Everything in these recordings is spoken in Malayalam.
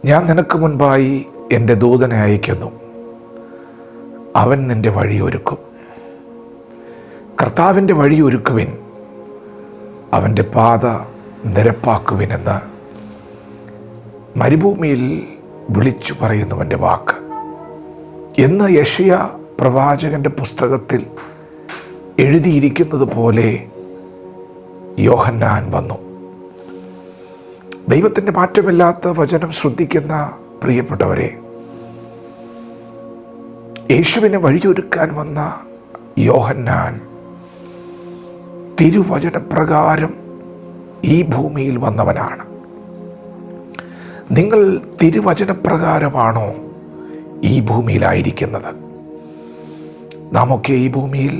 ഞാൻ നിനക്ക് മുൻപായി എൻ്റെ ദൂതനെ അയക്കുന്നു, അവൻ നിൻ്റെ വഴിയൊരുക്കും. കർത്താവിൻ്റെ വഴിയൊരുക്കുവിൻ, അവൻ്റെ പാത നിരപ്പാക്കുവിനെന്ന് മരുഭൂമിയിൽ വിളിച്ചു പറയുന്നവൻ്റെ വാക്ക് എന്ന് യെശയ്യാ പ്രവാചകൻ്റെ പുസ്തകത്തിൽ എഴുതിയിരിക്കുന്നത് പോലെ യോഹന്നാൻ വന്നു. ദൈവത്തിൻ്റെ മാറ്റമില്ലാത്ത വചനം ശ്രദ്ധിക്കുന്ന പ്രിയപ്പെട്ടവരെ, യേശുവിനെ വഴിയൊരുക്കാൻ വന്ന യോഹന്നാൻ തിരുവചനപ്രകാരം ഈ ഭൂമിയിൽ വന്നവനാണ്. നിങ്ങൾ തിരുവചനപ്രകാരമാണോ ഈ ഭൂമിയിലായിരിക്കുന്നത്? നാമൊക്കെ ഈ ഭൂമിയിൽ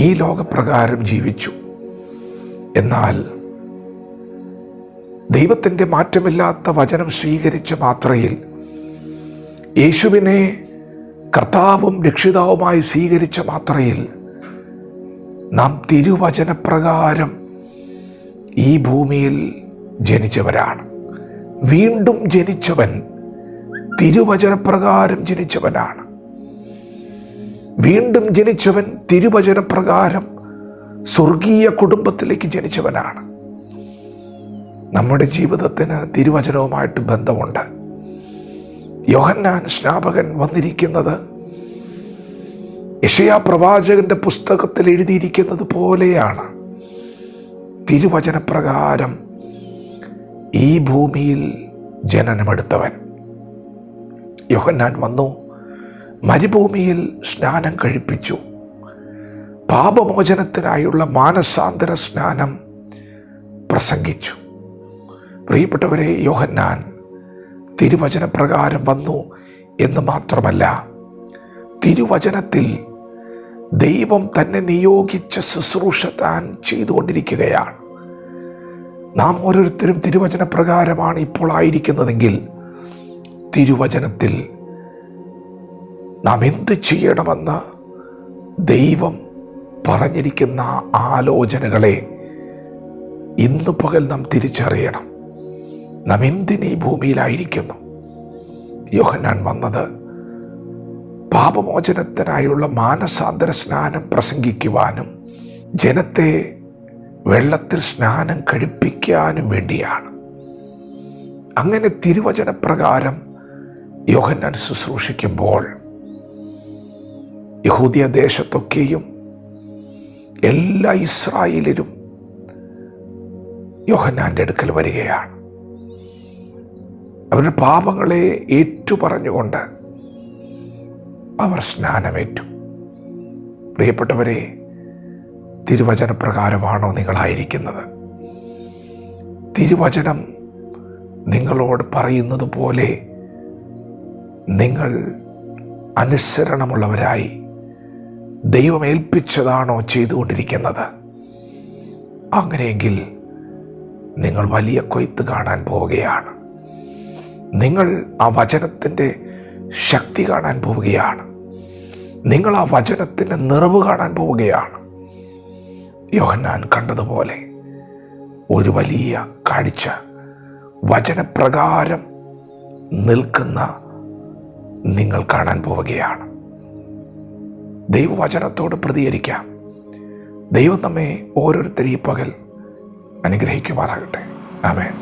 ഈ ലോകപ്രകാരം ജീവിച്ചു. എന്നാൽ ദൈവത്തിൻ്റെ മാറ്റമില്ലാത്ത വചനം സ്വീകരിച്ച മാത്രയിൽ, യേശുവിനെ കർത്താവും രക്ഷിതാവുമായി സ്വീകരിച്ച മാത്രയിൽ നാം തിരുവചനപ്രകാരം ഈ ഭൂമിയിൽ ജനിച്ചവരാണ്. വീണ്ടും ജനിച്ചവൻ തിരുവചനപ്രകാരം ജനിച്ചവനാണ്. വീണ്ടും ജനിച്ചവൻ തിരുവചനപ്രകാരം സ്വർഗീയ കുടുംബത്തിലേക്ക് ജനിച്ചവനാണ്. നമ്മുടെ ജീവിതത്തിന് തിരുവചനവുമായിട്ട് ബന്ധമുണ്ട്. യോഹന്നാൻ സ്നാപകൻ വന്നിരിക്കുന്നത് യെശയ്യാ പ്രവാചകന്റെ പുസ്തകത്തിൽ എഴുതിയിരിക്കുന്നത് പോലെയാണ്. തിരുവചനപ്രകാരം ഈ ഭൂമിയിൽ ജനനമെടുത്തവൻ യോഹന്നാൻ വന്നു, മരുഭൂമിയിൽ സ്നാനം കഴിപ്പിച്ചു. പാപമോചനത്തിനായുള്ള മാനസാന്തര സ്നാനം പ്രസംഗിച്ചു. പ്രിയപ്പെട്ടവരെ, യോഹന്നാൻ തിരുവചനപ്രകാരം വന്നു എന്ന് മാത്രമല്ല, തിരുവചനത്തിൽ ദൈവം തന്നെ നിയോഗിച്ച ശുശ്രൂഷ താൻ ചെയ്തുകൊണ്ടിരിക്കുകയാണ്. നാം ഓരോരുത്തരും തിരുവചനപ്രകാരമാണ് ഇപ്പോൾ ആയിരിക്കുന്നതെങ്കിൽ, തിരുവചനത്തിൽ നാം എന്ത് ചെയ്യണമെന്ന് ദൈവം പറഞ്ഞിരിക്കുന്ന ആലോചനകളെ ഇന്ന് പകൽ നാം തിരിച്ചറിയണം. നാം എന്തിന് ഈ ഭൂമിയിലായിരിക്കുന്നു? യോഹന്നാൻ വന്നത് പാപമോചനത്തിനായുള്ള മാനസാന്തര സ്നാനം പ്രസംഗിക്കുവാനും ജനത്തെ വെള്ളത്തിൽ സ്നാനം കഴിപ്പിക്കാനും വേണ്ടിയാണ്. അങ്ങനെ തിരുവചനപ്രകാരം യോഹന്നാൻ ശുശ്രൂഷിക്കുമ്പോൾ യഹൂദിയ ദേശത്തൊക്കെയും എല്ലാ ഇസ്രായേലിലും യോഹന്നാൻ്റെ അടുക്കൽ വരികയാണ്. അവരുടെ പാപങ്ങളെ ഏറ്റുപറഞ്ഞുകൊണ്ട് അവർ സ്നാനമേറ്റു. പ്രിയപ്പെട്ടവരെ, തിരുവചനപ്രകാരമാണോ നിങ്ങളായിരിക്കുന്നത്? തിരുവചനം നിങ്ങളോട് പറയുന്നത് പോലെ നിങ്ങൾ അനുസരണമുള്ളവരായി ദൈവം ഏൽപ്പിച്ചതാണോ ചെയ്തുകൊണ്ടിരിക്കുന്നത്? അങ്ങനെയെങ്കിൽ നിങ്ങൾ വലിയ കൊയ്ത്ത് കാണാൻ പോവുകയാണ്. നിങ്ങൾ ആ വചനത്തിൻ്റെ ശക്തി കാണാൻ പോവുകയാണ്. നിങ്ങൾ ആ വചനത്തിൻ്റെ നിറവ് കാണാൻ പോവുകയാണ്. യോഹന്നാൻ കണ്ടതുപോലെ ഒരു വലിയ കാഴ്ച വചനപ്രകാരം നിൽക്കുന്ന നിങ്ങൾ കാണാൻ പോവുകയാണ്. ദൈവവചനത്തോട് പ്രതികരിക്കാം. ദൈവം നമ്മെ ഓരോരുത്തരെയും പകൽ അനുഗ്രഹിക്കുമാറാകട്ടെ. ആമേൻ.